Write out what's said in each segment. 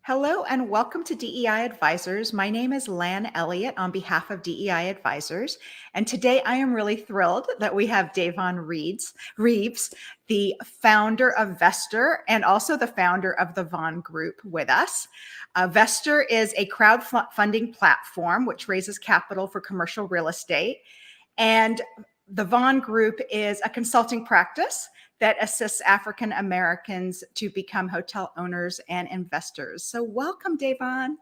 Hello and welcome to DEI Advisors. My name is Lan Elliott on behalf of DEI Advisors. And today I am really thrilled that we have Davonne Reaves, the founder of Vesterr and also the founder of the Vonne Group with us. Vesterr is a crowdfunding platform which raises capital for commercial real estate. And the Vonne Group is a consulting practice that assists African Americans to become hotel owners and investors. So welcome, Davonne.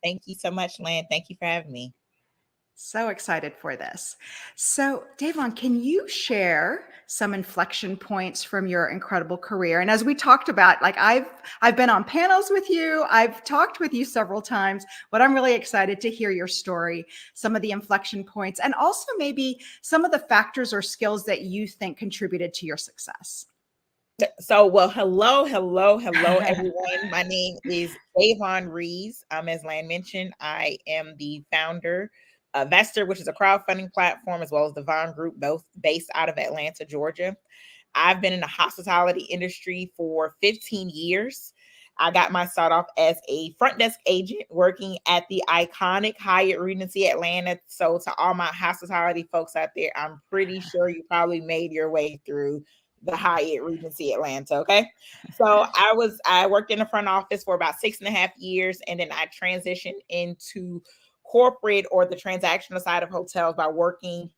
Thank you so much, Lan. Thank you for having me. So excited for this. So Davonne, can you share some inflection points from your incredible career? And as we talked about, like I've been on panels with you, I've talked with you several times, but I'm really excited to hear your story, some of the inflection points, and also maybe some of the factors or skills that you think contributed to your success. Hello, everyone. My name is Davonne Reaves. As Lan mentioned, I am the founder of Vesterr, which is a crowdfunding platform, as well as the Vonne Group, both based out of Atlanta, Georgia. I've been in the hospitality industry for 15 years. I got my start off as a front desk agent working at the iconic Hyatt Regency Atlanta. So to all my hospitality folks out there, I'm pretty sure you probably made your way through the Hyatt Regency Atlanta. Okay. So I worked in the front office for about 6.5 years, and then I transitioned into corporate or the transactional side of hotels by working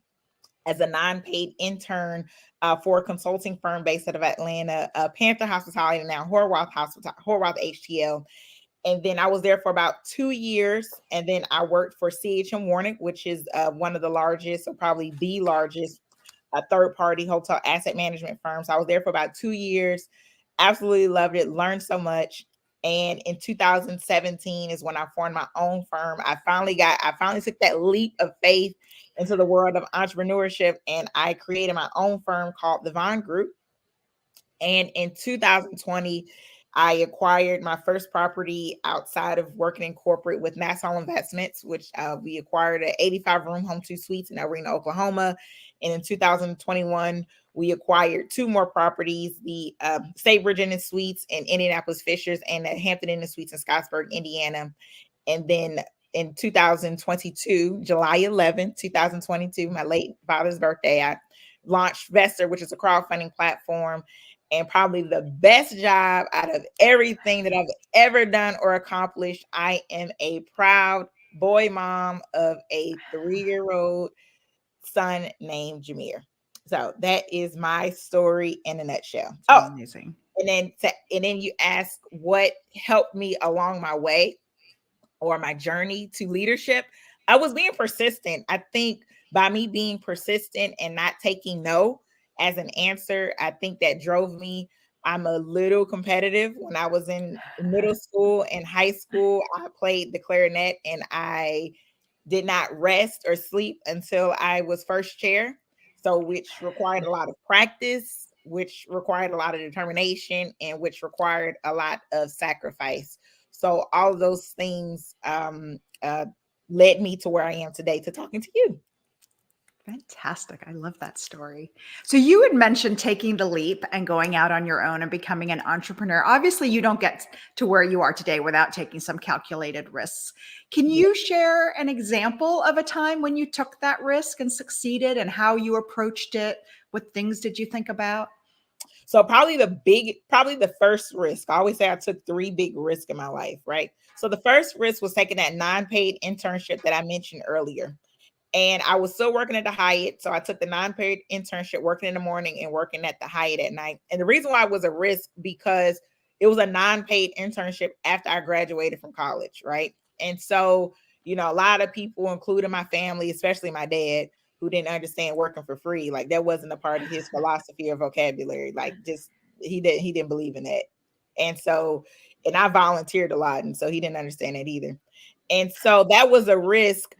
as a non-paid intern for a consulting firm based out of Atlanta, Panther Hospitality, now Horwath HTL. And then I was there for about 2 years. And then I worked for CHM Warnick, which is one of the largest, or probably the largest third-party hotel asset management firm. So I was there for about 2 years. Absolutely loved it, learned so much. And in 2017 is when I formed my own firm. I finally took that leap of faith into the world of entrepreneurship, and I created my own firm called the Vonne Group. And in 2020, I acquired my first property outside of working in corporate with Nassau Investments, which we acquired an 85-room home 2 suites in El Reno, Oklahoma. And in 2021, we acquired 2 more properties, the State Virginia Suites in Indianapolis Fishers and the Hampton Inn Suites in Scottsburg, Indiana. And then in 2022, July 11th, 2022, my late father's birthday, I launched Vesterr, which is a crowdfunding platform. And probably the best job out of everything that I've ever done or accomplished. I am a proud boy mom of a 3-year-old son named Jameer. So that is my story in a nutshell. Amazing. And then you ask what helped me along my way or my journey to leadership. I was being persistent. I think by me being persistent and not taking no as an answer, I think that drove me. I'm a little competitive. When I was in middle school and high school, I played the clarinet, and I did not rest or sleep until I was first chair. So, which required a lot of practice, which required a lot of determination, and which required a lot of sacrifice. So all of those things led me to where I am today, to talking to you. Fantastic. I love that story. So you had mentioned taking the leap and going out on your own and becoming an entrepreneur. Obviously, you don't get to where you are today without taking some calculated risks. Can you share an example of a time when you took that risk and succeeded, and how you approached it? What things did you think about? So probably the first risk. I always say I took 3 big risks in my life, right? So the first risk was taking that non-paid internship that I mentioned earlier. And I was still working at the Hyatt. So I took the non-paid internship, working in the morning and working at the Hyatt at night. And the reason why it was a risk, because it was a non-paid internship after I graduated from college, right? And so, a lot of people, including my family, especially my dad, who didn't understand working for free, like that wasn't a part of his philosophy or vocabulary. Like, just he didn't believe in that. And so, and I volunteered a lot, and so he didn't understand that either. And so that was a risk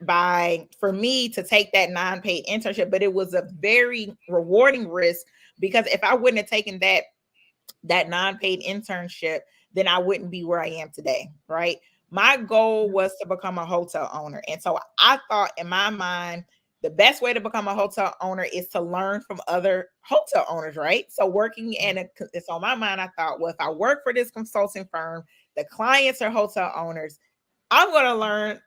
for me to take that non-paid internship, but it was a very rewarding risk, because if I wouldn't have taken that non-paid internship, then I wouldn't be where I am today, right? My goal was to become a hotel owner. And so I thought in my mind, the best way to become a hotel owner is to learn from other hotel owners, right? So working it's on my mind. I thought, well, if I work for this consulting firm, the clients are hotel owners, I'm going to learn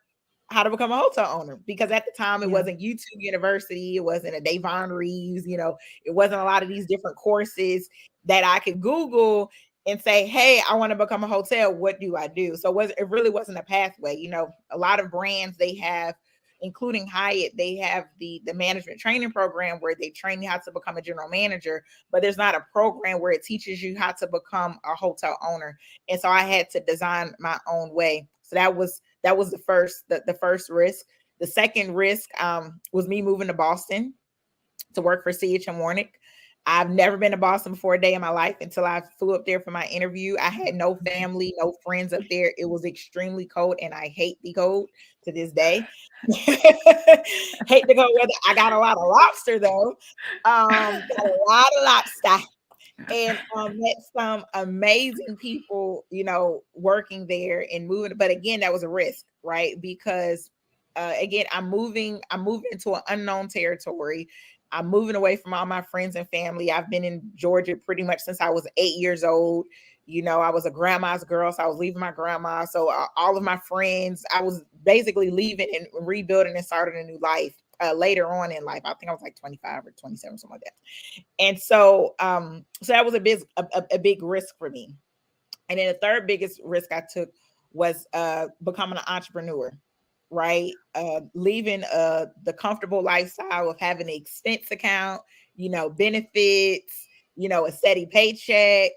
how to become a hotel owner, because at the time it wasn't YouTube University, it wasn't a Davonne Reaves, it wasn't a lot of these different courses that I could Google and say, hey, I want to become a hotel. What do I do? So it really wasn't a pathway. A lot of brands, they have, including Hyatt, they have the management training program where they train you how to become a general manager, but there's not a program where it teaches you how to become a hotel owner. And so I had to design my own way. So that was the first risk. The second risk was me moving to Boston to work for C.H. Warnick. I've never been to Boston before a day in my life until I flew up there for my interview. I had no family, no friends up there. It was extremely cold, and I hate the cold to this day. Hate the cold weather. I got a lot of lobster though. Got a lot of lobster. And met some amazing people, working there and moving. But again, that was a risk, right? Because again, I'm moving into an unknown territory. I'm moving away from all my friends and family. I've been in Georgia pretty much since I was 8 years old. I was a grandma's girl, so I was leaving my grandma. So all of my friends, I was basically leaving and rebuilding and starting a new life later on in life. I think I was like 25 or 27, something like that. And so, so that was a big risk for me. And then the third biggest risk I took was becoming an entrepreneur, right? Leaving the comfortable lifestyle of having an expense account, benefits, a steady paycheck.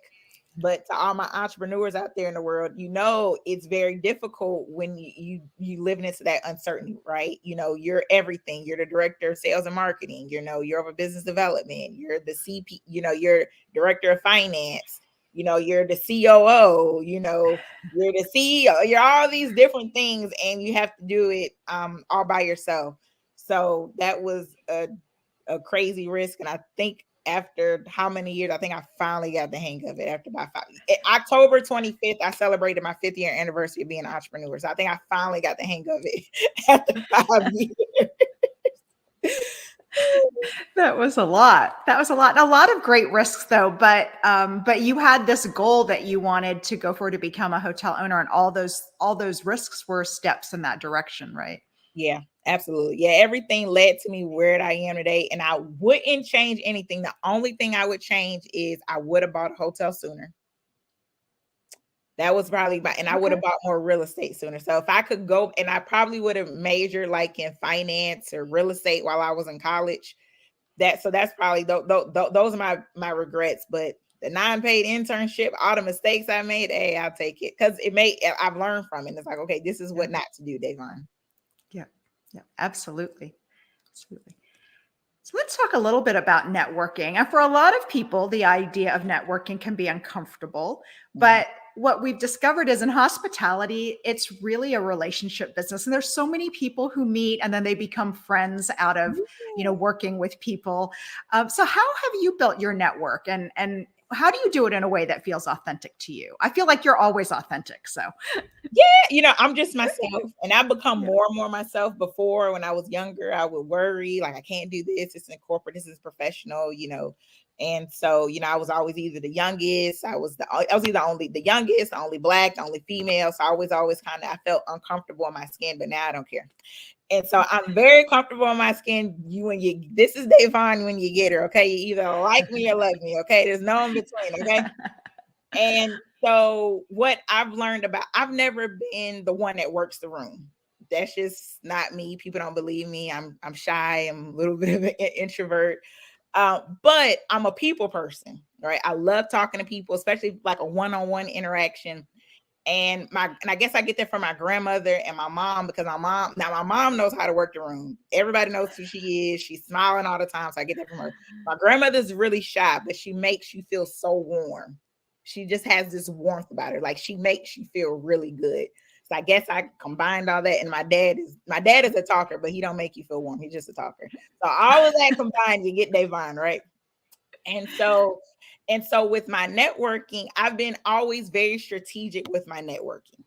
But to all my entrepreneurs out there in the world, it's very difficult when you living into that uncertainty, right? You're everything. You're the director of sales and marketing. You're over business development. You're the CP. You're director of finance. You're the COO. You're the CEO. You're all these different things, and you have to do it all by yourself. So that was a crazy risk, and I think after how many years, I think I finally got the hang of it after about 5 years. October 25th, I celebrated my 5th year anniversary of being an entrepreneur. So I think I finally got the hang of it after 5 years. That was a lot. That was a lot. A lot of great risks though, but you had this goal that you wanted to go for to become a hotel owner, and all those risks were steps in that direction, right? Yeah, absolutely. Yeah, everything led to me where I am today, and I wouldn't change anything. The only thing I would change is I would have bought a hotel sooner. That was probably and I would have bought more real estate sooner. So if I could go, and I probably would have majored like in finance or real estate while I was in college. That's probably those are my regrets. But the non-paid internship, all the mistakes I made, hey, I'll take it, because I've learned from it. It's like, okay, this is what not to do, Davonne. Yeah, absolutely. So let's talk a little bit about networking. And for a lot of people, the idea of networking can be uncomfortable. But what we've discovered is in hospitality, it's really a relationship business. And there's so many people who meet and then they become friends out of, working with people. So how have you built your network, and how do you do it in a way that feels authentic to you? I feel like you're always authentic. So yeah, I'm just myself, and I've become more and more myself. Before, when I was younger, I would worry like, I can't do this. It's in corporate. This is professional, And so, I was always either the youngest. I was either only the youngest, the only Black, the only female. So I always kind of, I felt uncomfortable in my skin, but now I don't care. And so I'm very comfortable in my skin. This is Davonne when you get her. Okay. You either like me or love me. Okay. There's no in between. Okay. And so what I've learned I've never been the one that works the room. That's just not me. People don't believe me. I'm shy. I'm a little bit of an introvert. But I'm a people person, right? I love talking to people, especially like a one-on-one interaction. And I guess I get that from my grandmother and my mom, because my mom knows how to work the room. Everybody knows who she is. She's smiling all the time. So I get that from her. My grandmother's really shy, but she makes you feel so warm. She just has this warmth about her. Like, she makes you feel really good. So I guess I combined all that. And my dad is a talker, but he don't make you feel warm. He's just a talker. So all of that combined, you get Davonne, right? And so with my networking, I've been always very strategic with my networking,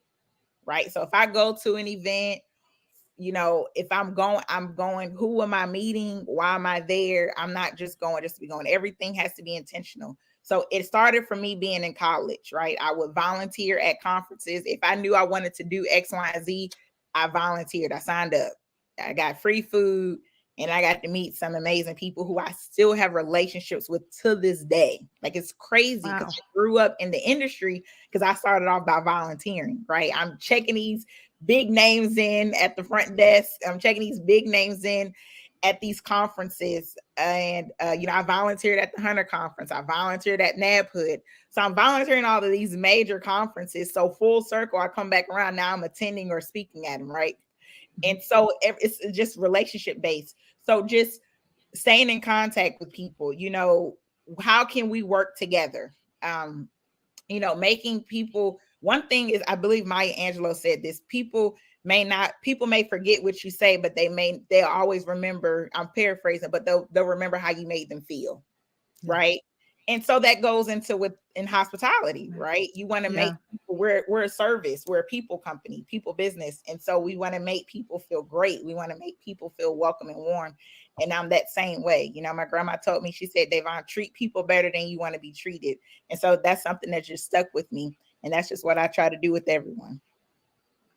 right? So if I go to an event, if I'm going, who am I meeting? Why am I there? I'm not just going just to be going. Everything has to be intentional. So it started from me being in college, right? I would volunteer at conferences. If I knew I wanted to do X, Y, and Z, I volunteered. I signed up. I got free food, and I got to meet some amazing people who I still have relationships with to this day. Like, it's crazy because Wow. I grew up in the industry because I started off by volunteering, right? I'm checking these big names in at the front desk. I'm checking these big names in at these conferences. And, I volunteered at the Hunter Conference. I volunteered at NABHOOD. So I'm volunteering all of these major conferences. So full circle, I come back around. Now I'm attending or speaking at them, right? And so it's just relationship based. So just staying in contact with people, how can we work together? Making people, one thing is, I believe Maya Angelou said this, people may forget what you say, but they'll always remember, I'm paraphrasing, but they'll remember how you made them feel. Yeah. Right. And so that goes into in hospitality, right? You want to make people, we're a service, we're a people company, people business. And so we want to make people feel great. We want to make people feel welcome and warm. And I'm that same way. My grandma told me, she said, Davonne, treat people better than you want to be treated. And so that's something that just stuck with me. And that's just what I try to do with everyone.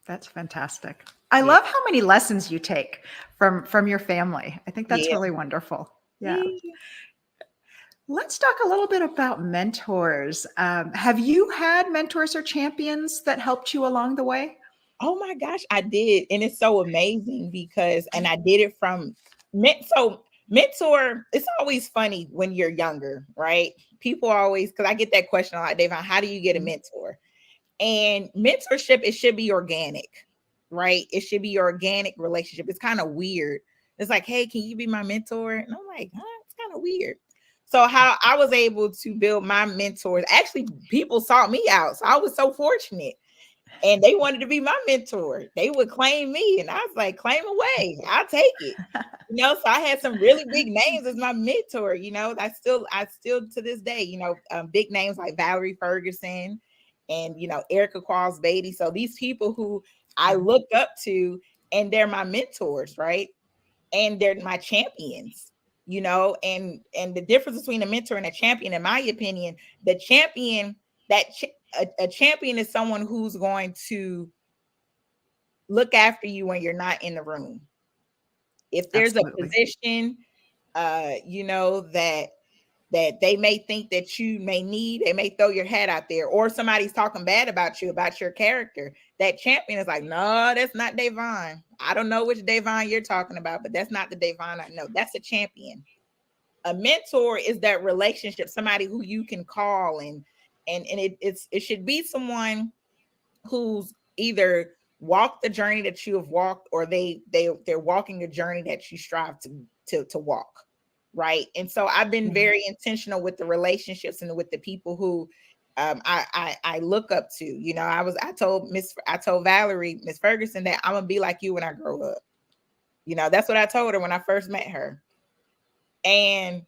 That's fantastic. I love how many lessons you take from your family. I think that's really wonderful. Yeah. Let's talk a little bit about mentors. Have you had mentors or champions that helped you along the way? Oh my gosh, I did. And it's so amazing because, and I did it from, so mentor, it's always funny when you're younger, right? People always, because I get that question a lot, Davonne, how do you get a mentor? And mentorship, it should be organic, right? It should be organic relationship. It's kind of weird. It's like, hey, can you be my mentor? And I'm like, it's kind of weird. So how I was able to build my mentors, actually, people sought me out. So I was so fortunate. And they wanted to be my mentor. They would claim me. And I was like, claim away. I'll take it. So I had some really big names as my mentor. I still to this day, big names like Valerie Ferguson and, Erica Qualls Beatty. So these people who I look up to, and they're my mentors, right? And they're my champions, and the difference between a mentor and a champion, in my opinion, the champion, a champion is someone who's going to look after you when you're not in the room. If there's Absolutely. a position, that they may think that you may need, they may throw your hat out there, or somebody's talking bad about you, about your character. That champion is like, no, that's not Davonne. I don't know which Davonne you're talking about, but that's not the Davonne I know. That's a champion. A mentor is that relationship, somebody who you can call, and it should be someone who's either walked the journey that you have walked, or they're walking a journey that you strive to walk. Right. And so I've been very intentional with the relationships and with the people who I look up to. I told Valerie, Miss Ferguson, that I'm gonna be like you when I grow up. That's what I told her when I first met her. And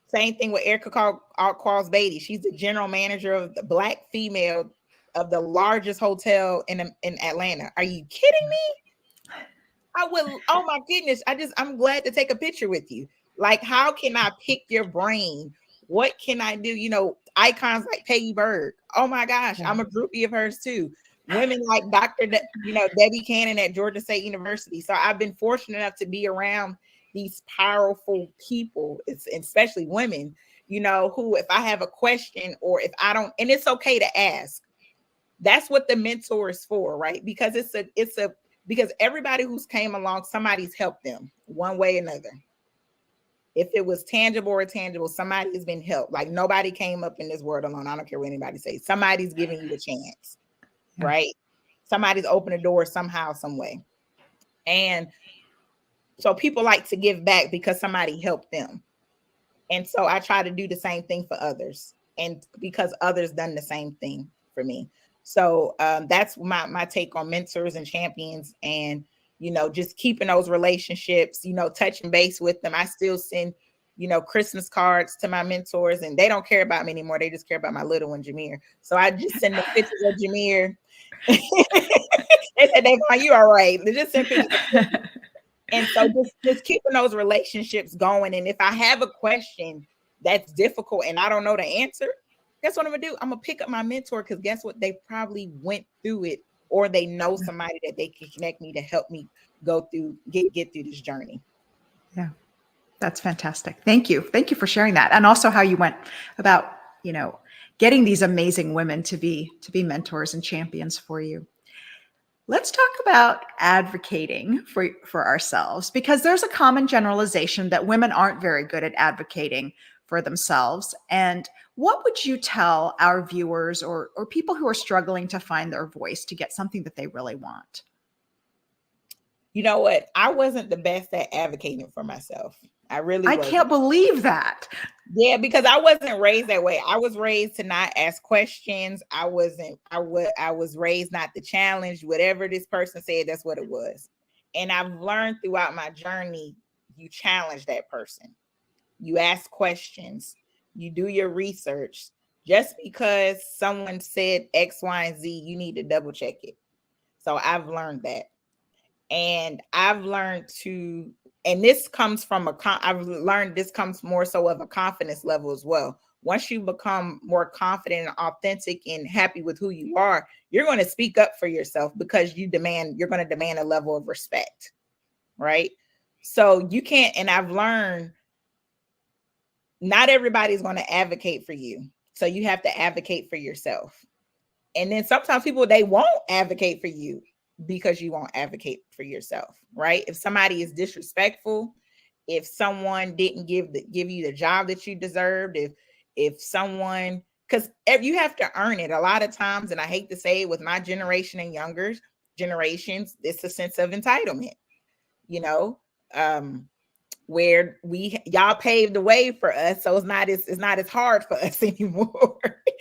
same thing with Erica Qualls Beatty. She's the general manager of the Black female of the largest hotel in Atlanta. Are you kidding me? I will. Oh my goodness. I'm glad to take a picture with you. Like, how can I pick your brain? What can I do? Icons like Peggy Berg. Oh my gosh, I'm a groupie of hers too. Women like Dr. Debbie Cannon at Georgia State University. So I've been fortunate enough to be around these powerful people, especially women, who, if I have a question, or if I don't, and it's okay to ask. That's what the mentor is for, right? Because because everybody who's came along, somebody's helped them one way or another. If it was tangible or intangible, somebody has been helped. Like, nobody came up in this world alone. I don't care what anybody says. Somebody's giving you a chance, right? Somebody's opened a door somehow, some way. And so people like to give back because somebody helped them. And so I try to do the same thing for others, and because others done the same thing for me. So that's my take on mentors and champions, and just keeping those relationships, touching base with them. I still send Christmas cards to my mentors, and they don't care about me anymore. They just care about my little one, Jameer. So I just send the pictures of Jameer They said, Davonne, you all right. They just send pictures. And so just keeping those relationships going. And if I have a question that's difficult and I don't know the answer, guess what I'm gonna do? I'm gonna pick up my mentor, because guess what? They probably went through it, or they know somebody that they can connect me to help me go through, get through this journey. Yeah, that's fantastic. Thank you. Thank you for sharing that. And also how you went about, getting these amazing women to be mentors and champions for you. Let's talk about advocating for ourselves, because there's a common generalization that women aren't very good at advocating for themselves. And what would you tell our viewers or people who are struggling to find their voice to get something that they really want? You know what? I wasn't the best at advocating for myself. I really wasn't. Can't believe that. Yeah, because I wasn't raised that way. I was raised to not ask questions. I was raised not to challenge whatever this person said. That's what it was. And I've learned throughout my journey, you challenge that person. You ask questions. You do your research. Just because someone said X, Y, and Z, you need to double check it. So I've learned that. And I've learned to, and this comes from I've learned this comes more so of a confidence level as well. Once you become more confident and authentic and happy with who you are, you're going to speak up for yourself, because you're going to demand a level of respect, right? So you can't, and I've learned not everybody's going to advocate for you. So you have to advocate for yourself. And then sometimes people, they won't advocate for you because you won't advocate for yourself, right? If somebody is disrespectful, if someone didn't give you the job that you deserved, if someone, because you have to earn it a lot of times. And I hate to say it, with my generation and younger generations, it's a sense of entitlement, where y'all paved the way for us, so it's not as hard for us anymore.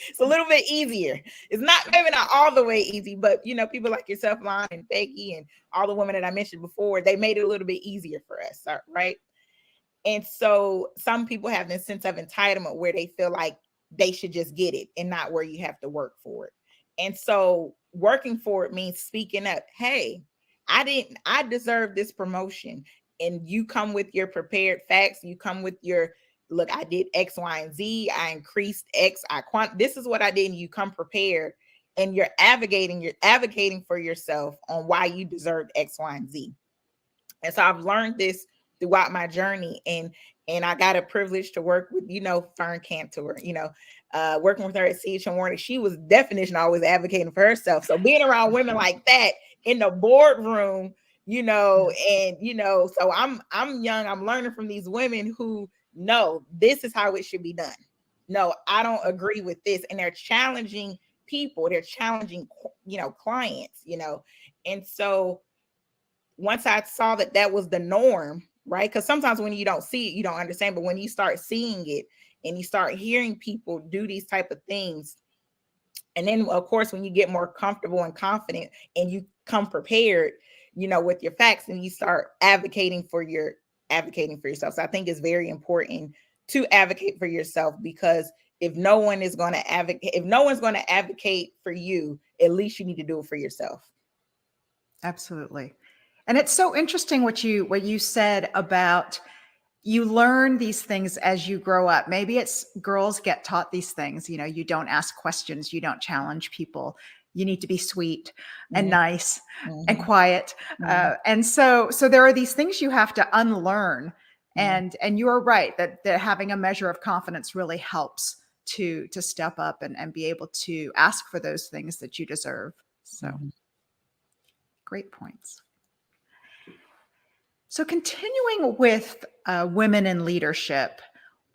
It's a little bit easier. It's maybe not all the way easy, but people like yourself, Lon, and Becky, and all the women that I mentioned before, they made it a little bit easier for us, right? And so some people have this sense of entitlement where they feel like they should just get it, and not where you have to work for it. And so working for it means speaking up. Hey, I deserve this promotion. And you come with your prepared facts. You come with your, look, I did X, Y, and Z. I increased X. This is what I did. And you come prepared, and you're advocating for yourself on why you deserve X, Y, and Z. And so I've learned this throughout my journey. And I got a privilege to work with, Fern Cantor, working with her at CH Warning. She was definition always advocating for herself. So being around women like that in the boardroom, so I'm young, I'm learning from these women who know this is how it should be done. No, I don't agree with this. And they're challenging people, they're challenging, clients, and so once I saw that was the norm, right? Because sometimes when you don't see it, you don't understand. But when you start seeing it and you start hearing people do these type of things, and then of course, when you get more comfortable and confident and you come prepared, with your facts, and you start advocating for yourself. So I think it's very important to advocate for yourself, because if no one is going to advocate for you, at least you need to do it for yourself. Absolutely. And it's so interesting what you said about you learn these things as you grow up. Maybe it's girls get taught these things, you don't ask questions, you don't challenge people. You need to be sweet and nice and quiet. And so there are these things you have to unlearn. And you are right that having a measure of confidence really helps to step up and be able to ask for those things that you deserve. So great points. So continuing with women in leadership,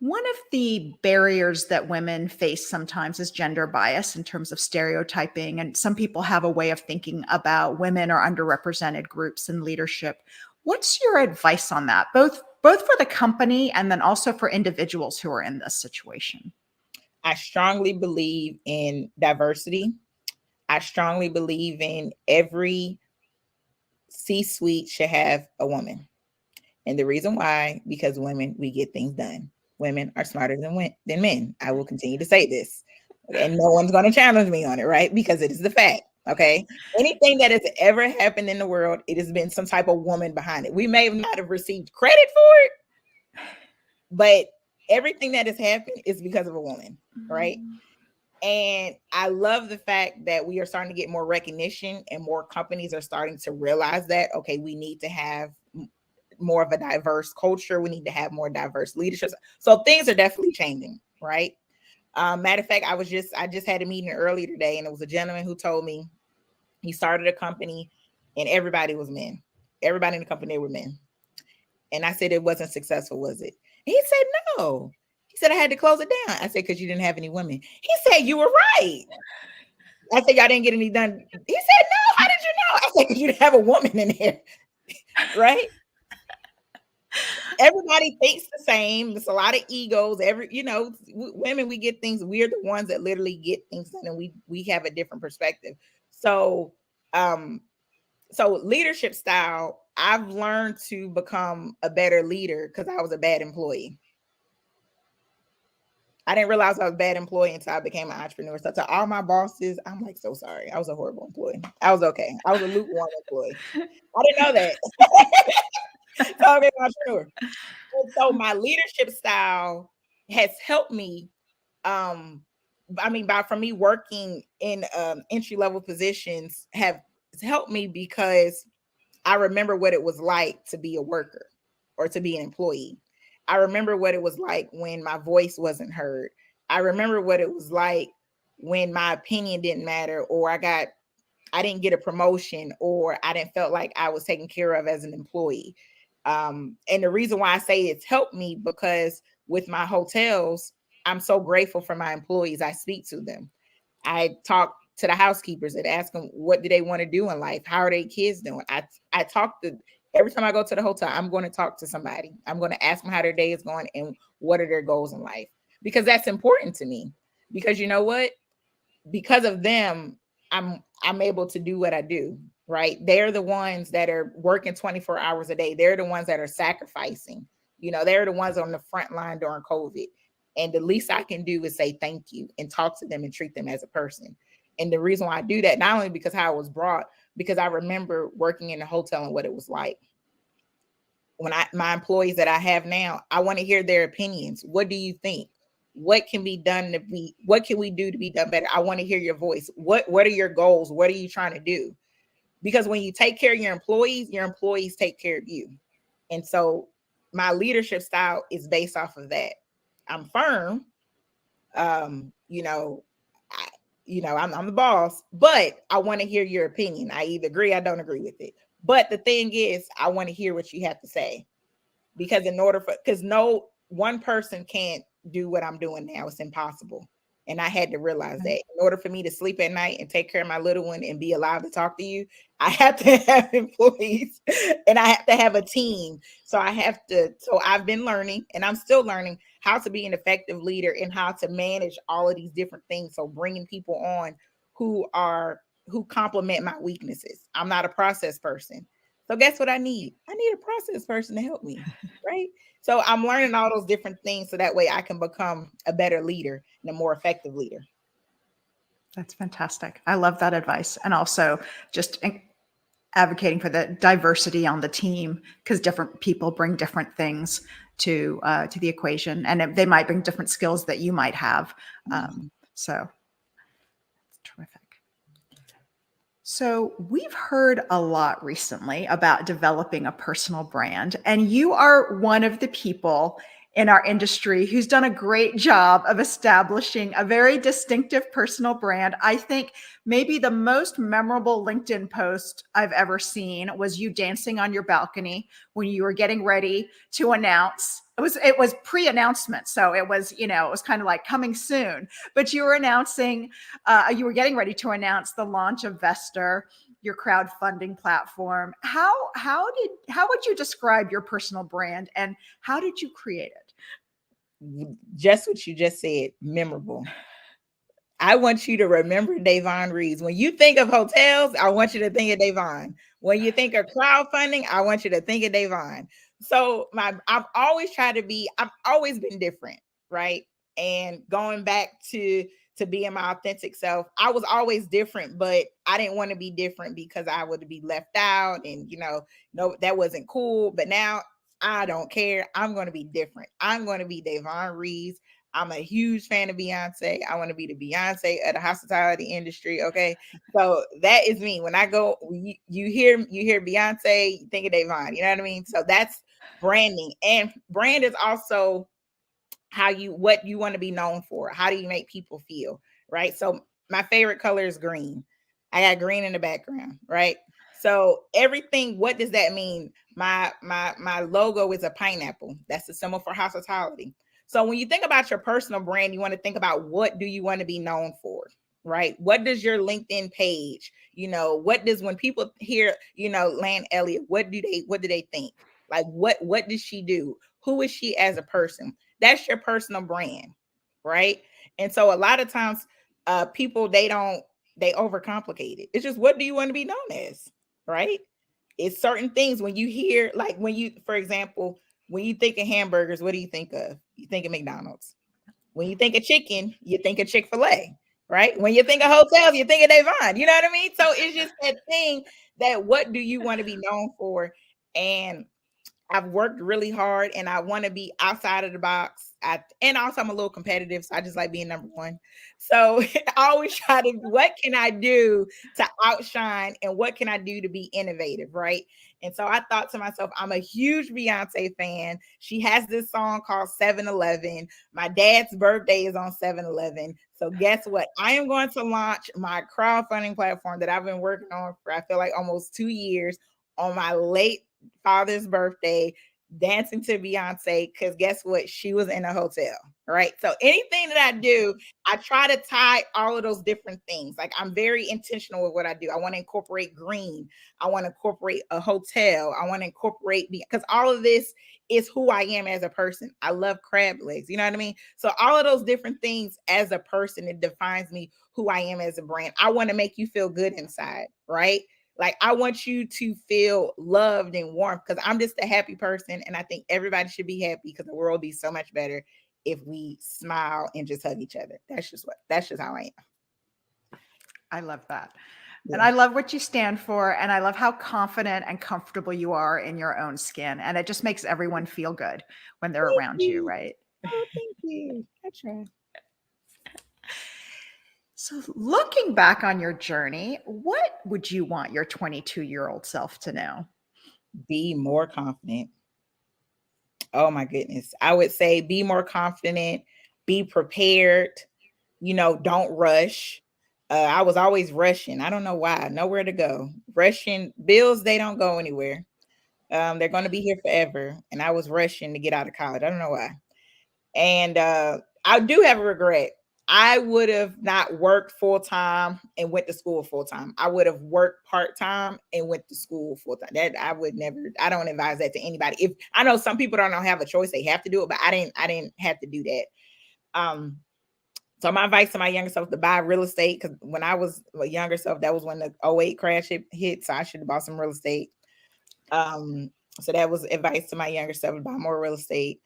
one of the barriers that women face sometimes is gender bias in terms of stereotyping. And some people have a way of thinking about women or underrepresented groups in leadership. What's your advice on that, both for the company and then also for individuals who are in this situation? I strongly believe in diversity. I strongly believe in every C-suite should have a woman. And the reason why, because women, we get things done. Women are smarter than men. I will continue to say this, and no one's going to challenge me on it, right? Because it is the fact. Okay. Anything that has ever happened in the world, it has been some type of woman behind it. We may not have received credit for it, but everything that has happened is because of a woman, right? And I love the fact that we are starting to get more recognition and more companies are starting to realize that, okay, we need to have more of a diverse culture. We need to have more diverse leadership. So things are definitely changing, right? Matter of fact, I just had a meeting earlier today, and it was a gentleman who told me he started a company and everybody was men. Everybody in the company were men. And I said, it wasn't successful, was it? And he said, no. He said, I had to close it down. I said, because you didn't have any women. He said, you were right. I said, y'all didn't get any done. He said, no, how did you know? I said, because you didn't have a woman in there. Right? Everybody thinks the same. There's a lot of egos. Women, we get things. We're the ones that literally get things done, and we have a different perspective. So, so leadership style, I've learned to become a better leader because I was a bad employee. I didn't realize I was a bad employee until I became an entrepreneur. So to all my bosses, I'm like, so sorry. I was a horrible employee. I was okay. I was a lukewarm employee. I didn't know that. So I became an entrepreneur. And so my leadership style has helped me. From me working in entry level positions have helped me because I remember what it was like to be a worker or to be an employee. I remember what it was like when my voice wasn't heard. I remember what it was like when my opinion didn't matter, or I didn't get a promotion, or I didn't felt like I was taken care of as an employee. And the reason why I say it's helped me because with my hotels, I'm so grateful for my employees. I speak to them. I talk to the housekeepers and ask them what do they want to do in life? How are their kids doing? I talk to every time I go to the hotel, I'm going to talk to somebody. I'm going to ask them how their day is going and what are their goals in life, because that's important to me. Because you know what? Because of them, I'm able to do what I do, right? They're the ones that are working 24 hours a day. They're the ones that are sacrificing. They're the ones on the front line during COVID. And the least I can do is say thank you and talk to them and treat them as a person. And the reason why I do that, not only because how I was brought, because I remember working in a hotel and what it was like. When my employees that I have now, I want to hear their opinions. What do you think? What can be done what can we do to be done better? I want to hear your voice. What are your goals? What are you trying to do? Because when you take care of your employees take care of you. And so my leadership style is based off of that. I'm firm. I'm the boss, but I want to hear your opinion. I either agree, I don't agree with it. But the thing is, I want to hear what you have to say, because no one person can't do what I'm doing now. It's impossible. And I had to realize that in order for me to sleep at night and take care of my little one and be allowed to talk to you, I have to have employees and I have to have a team. So I've been learning, and I'm still learning how to be an effective leader and how to manage all of these different things. So bringing people on who complement my weaknesses. I'm not a process person. So guess what I need? I need a process person to help me, right? So I'm learning all those different things so that way I can become a better leader and a more effective leader. That's fantastic. I love that advice. And also just advocating for the diversity on the team, because different people bring different things to the equation, and they might bring different skills that you might have. So it's terrific. So we've heard a lot recently about developing a personal brand, and you are one of the people in our industry who's done a great job of establishing a very distinctive personal brand. I think maybe the most memorable LinkedIn post I've ever seen was you dancing on your balcony when you were getting ready to announce. It was pre-announcement, so it was kind of like coming soon. But you were you were getting ready to announce the launch of Vesterr, your crowdfunding platform. How would you describe your personal brand, and how did you create it? Just what you just said, memorable. I want you to remember Davonne Reaves. When you think of hotels, I want you to think of Davonne. When you think of crowdfunding, I want you to think of Davonne. So I've always been different, right? And going back to to being my authentic self. I was always different, but I didn't want to be different because I would be left out and, no, that wasn't cool. But now I don't care. I'm going to be different. I'm going to be Davonne Reaves. I'm a huge fan of Beyonce. I want to be the Beyonce of the hospitality industry. Okay. So that is me. When I go, you hear Beyonce, you think of Davonne, you know what I mean? So that's branding. And brand is also what you want to be known for. How do you make people feel? Right. So my favorite color is green. I got green in the background, right? So everything, what does that mean? My logo is a pineapple. That's the symbol for hospitality. So when you think about your personal brand, you want to think about what do you want to be known for, right? What does your LinkedIn page, what does, when people hear, Lan Elliott, what do they think? Like, what does she do? Who is she as a person? That's your personal brand, right? And so a lot of times people, they overcomplicate it. It's just, what do you want to be known as, right? It's certain things. When you hear, like, for example, when you think of hamburgers, what do you think of? You think of McDonald's. When you think of chicken, you think of Chick-fil-A, right? When you think of hotels, you think of Davonne. You know what I mean? So it's just that thing that, what do you want to be known for? And I've worked really hard and I want to be outside of the box. And also I'm a little competitive, so I just like being number one. So I always try to, what can I do to outshine and what can I do to be innovative, right? And so I thought to myself, I'm a huge Beyonce fan. She has this song called 7-Eleven. My dad's birthday is on 7-Eleven. So guess what? I am going to launch my crowdfunding platform that I've been working on for, I feel like, almost 2 years, on my late father's birthday, dancing to Beyonce, because guess what? She was in a hotel, right? So anything that I do, I try to tie all of those different things. Like, I'm very intentional with what I do. I want to incorporate green. I want to incorporate a hotel. I want to incorporate, because all of this is who I am as a person. I love crab legs. You know what I mean? So all of those different things as a person, it defines me, who I am as a brand. I want to make you feel good inside, right? Like, I want you to feel loved and warm, because I'm just a happy person. And I think everybody should be happy, because the world would be so much better if we smile and just hug each other. That's just how I am. I love that. Yeah. And I love what you stand for. And I love how confident and comfortable you are in your own skin. And it just makes everyone feel good when they're around you, right? Oh, thank you. I try. So, looking back on your journey, what would you want your 22-year-old self to know? Be more confident. Oh my goodness. I would say be more confident, be prepared, don't rush. I was always rushing. I don't know why. Nowhere to go. Rushing. Bills, they don't go anywhere. They're going to be here forever. And I was rushing to get out of college. I don't know why. And I do have a regret. I would have not worked full time and went to school full time. I would have worked part time and went to school full time. That I would never. I don't advise that to anybody. If I know some people don't have a choice, they have to do it, but I didn't have to do that. So my advice to my younger self, to buy real estate, because when I was a younger self, that was when the 08 crash hit. So I should have bought some real estate. So that was advice to my younger self: to buy more real estate.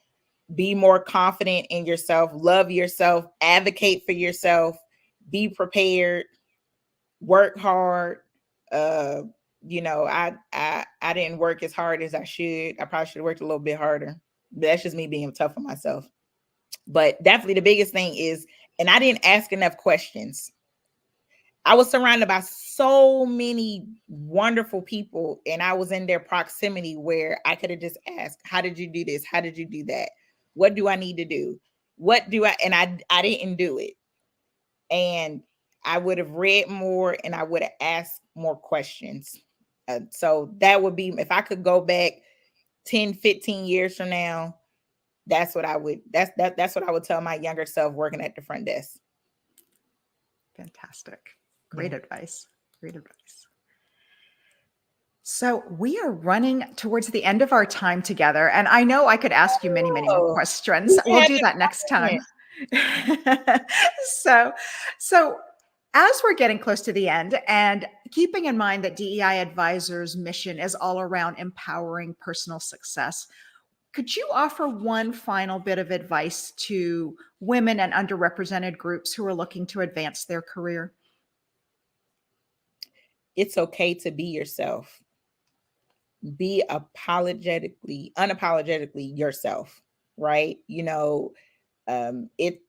Be more confident in yourself, love yourself, advocate for yourself, be prepared, work hard. I didn't work as hard as I should. I probably should have worked a little bit harder. But that's just me being tough on myself. But definitely the biggest thing is, and I didn't ask enough questions. I was surrounded by so many wonderful people, and I was in their proximity where I could have just asked, how did you do this? How did you do that? What do I need to do? And I didn't do it. And I would have read more and I would have asked more questions. So that would be, if I could go back 10, 15 years from now, that's what I would tell my younger self working at the front desk. Fantastic. Great advice. Great advice. So we are running towards the end of our time together. And I know I could ask you many, many more questions. We'll do that next time. So as we're getting close to the end, and keeping in mind that DEI Advisors' mission is all around empowering personal success, Could you offer one final bit of advice to women and underrepresented groups who are looking to advance their career? It's okay to be yourself. Be unapologetically yourself, right? It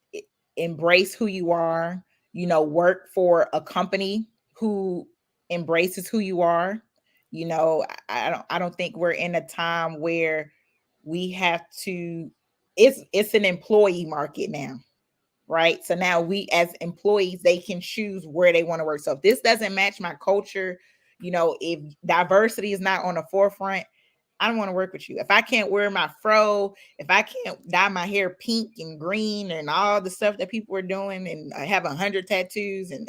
embrace who you are, work for a company who embraces who you are. I don't think we're in a time where we have to it's an employee market now, right? So now we as employees, they can choose where they want to work. So if this doesn't match my culture, if diversity is not on the forefront, I don't want to work with you. If I can't wear my fro, if I can't dye my hair pink and green and all the stuff that people are doing, and I have 100 tattoos, and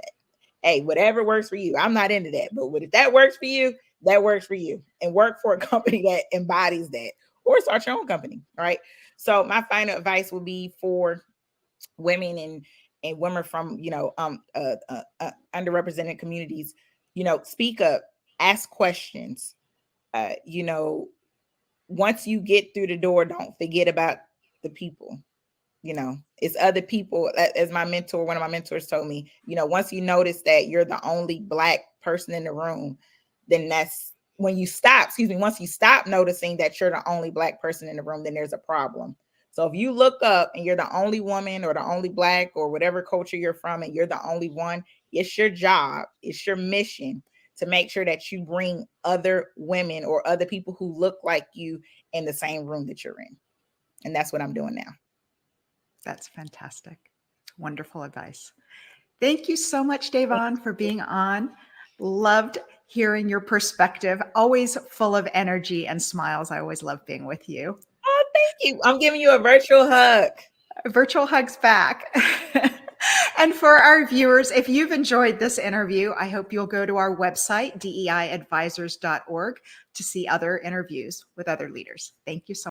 hey, whatever works for you. I'm not into that. But if that works for you, that works for you. And work for a company that embodies that, or start your own company. Right. So my final advice would be for women and women from underrepresented communities, speak up, ask questions. uh you know Once you get through the door, don't forget about the people. It's other people. As one of my mentors told me, once you notice that you're the only Black person in the room, then that's when you stop, excuse me, once you stop noticing that you're the only Black person in the room, then there's a problem. So if you look up and you're the only woman or the only Black or whatever culture you're from, and you're the only one, it's your job, it's your mission to make sure that you bring other women or other people who look like you in the same room that you're in. And that's what I'm doing now. That's fantastic. Wonderful advice. Thank you so much, Davonne, for being on. Loved hearing your perspective. Always full of energy and smiles. I always love being with you. Oh, thank you. I'm giving you a virtual hug. Virtual hugs back. And for our viewers, if you've enjoyed this interview, I hope you'll go to our website, deiadvisors.org, to see other interviews with other leaders. Thank you so much.